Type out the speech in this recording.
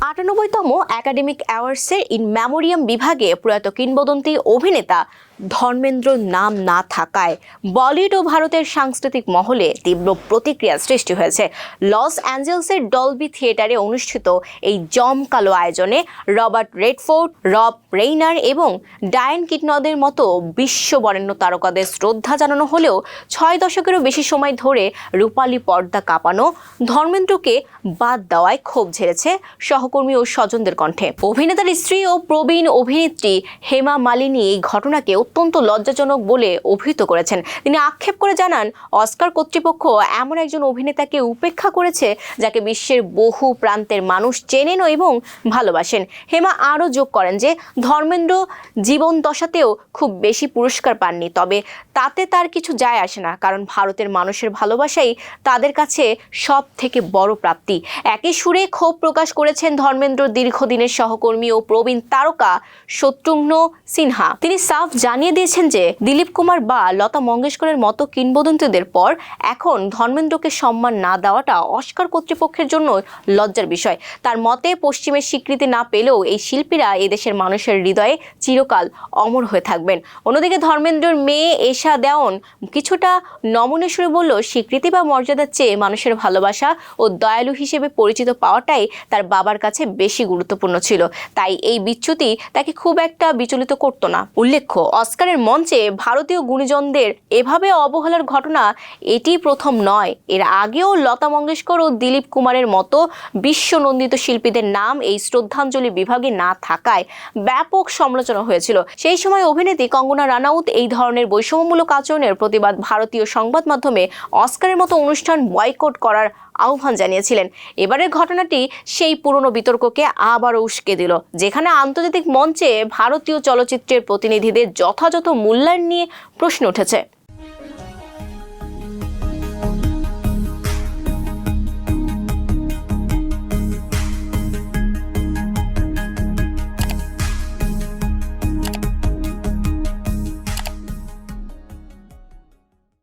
৯৮তম academic অ্যাওয়ার্ডসের in মেমোরিয়াম বিভাগে প্রয়াত কিংবদন্তি অভিনেতা ধর্মেন্দ্রর নাম না থাকায় বলিউড ও ভারতের সাংস্কৃতিক মহলে তীব্র প্রতিক্রিয়া সৃষ্টি হয়েছে। লস অ্যাঞ্জেলসের ডলবি থিয়েটারে অনুষ্ঠিত এই জমকালো আয়োজনে রবার্ট রেডফোর্ড, রব রেইনার এবং ডায়ান কিটনদের মতো বিশ্ববরেণ্য তারকাদের শ্রদ্ধা জানানো হলেও ৬ দশকেরও বেশি সময় ধরে রূপালী পর্দা কাঁপানো ধর্মেন্দ্রকে বাদ দেওয়ায় ক্ষোভ ঝেড়েছে সহকর্মী ও স্বজনদের কণ্ঠে। অভিনেতার স্ত্রী ও প্রবীণ অভিনেত্রী হেমা মালিনী এই ঘটনাকে অত্যন্ত লজ্জাজনক বলে অভিহিত করেছেন। তিনি আক্ষেপ করে জানান, অস্কার কর্তৃপক্ষ এমন একজন অভিনেতাকে উপেক্ষা করেছে যাকে বিশ্বের বহু প্রান্তের মানুষ চেনেন এবং ভালোবাসেন। হেমা আরও যোগ করেন যে ধর্মেন্দ্র জীবন দশাতেও খুব বেশি পুরস্কার পাননি, তবে তাতে তার কিছু যায় আসে না, কারণ ভারতের মানুষের ভালোবাসাই তাদের কাছে সব থেকে বড় প্রাপ্তি। একই সুরে ক্ষোভ প্রকাশ করেছেন ধর্মেন্দ্রর দীর্ঘদিনের সহকর্মী ও প্রবীণ তারকা শত্রুঘ্ন সিনহা। তিনি সাফ জানিয়ে দিয়েছেন যে দিলীপ কুমার বা লতা মঙ্গেশকরের মতো কিংবদন্তিদের পর এখন ধর্মেন্দ্রকে সম্মান না দেওয়াটা অস্কার কর্তৃপক্ষের জন্য লজ্জার বিষয়। তার মতে, পশ্চিমের স্বীকৃতি না পেলেও এই শিল্পীরা এদেশের মানুষের হৃদয়ে চিরকাল অমর হয়ে থাকবেন। অন্যদিকে ধর্মেন্দ্রর মেয়ে এশা দেওয়ান কিছুটা নমনীয় সুরে বলল, স্বীকৃতি বা মর্যাদার চেয়ে মানুষের ভালোবাসা ও দয়ালু হিসেবে পরিচিত পাওয়াটাই তার বাবার কাছে বেশি গুরুত্বপূর্ণ ছিল, তাই এই বিচ্যুতি তাকে খুব একটা বিচলিত করত না। উল্লেখ্য, অস্কারের মঞ্চে ভারতীয় গুণীজনদের এভাবে অবহেলার ঘটনা এটি প্রথম নয়। এর আগেও লতা মঙ্গেশকর ও দিলীপ কুমারের মতো বিশ্বনন্দিত শিল্পীদের নাম এই শ্রদ্ধাঞ্জলি বিভাগে না থাকায় ব্যাপক সমালোচনা হয়েছিল। সেই সময় অভিনেত্রী কঙ্গনা রানাউত এই ধরনের বৈষম্যমূলক আচরণের প্রতিবাদ ভারতীয় সংবাদ মাধ্যমে অস্কারের মতো অনুষ্ঠান বয়কট করার আহ্বান জানিয়েছিলেন। এবারের ঘটনাটি সেই পুরনো বিতর্ককে আবারও উস্কে দিল, যেখানে আন্তর্জাতিক মঞ্চে ভারতীয় চলচ্চিত্রের প্রতিনিধিদের যথাযথ মূল্যায়ন নিয়ে প্রশ্ন উঠেছে।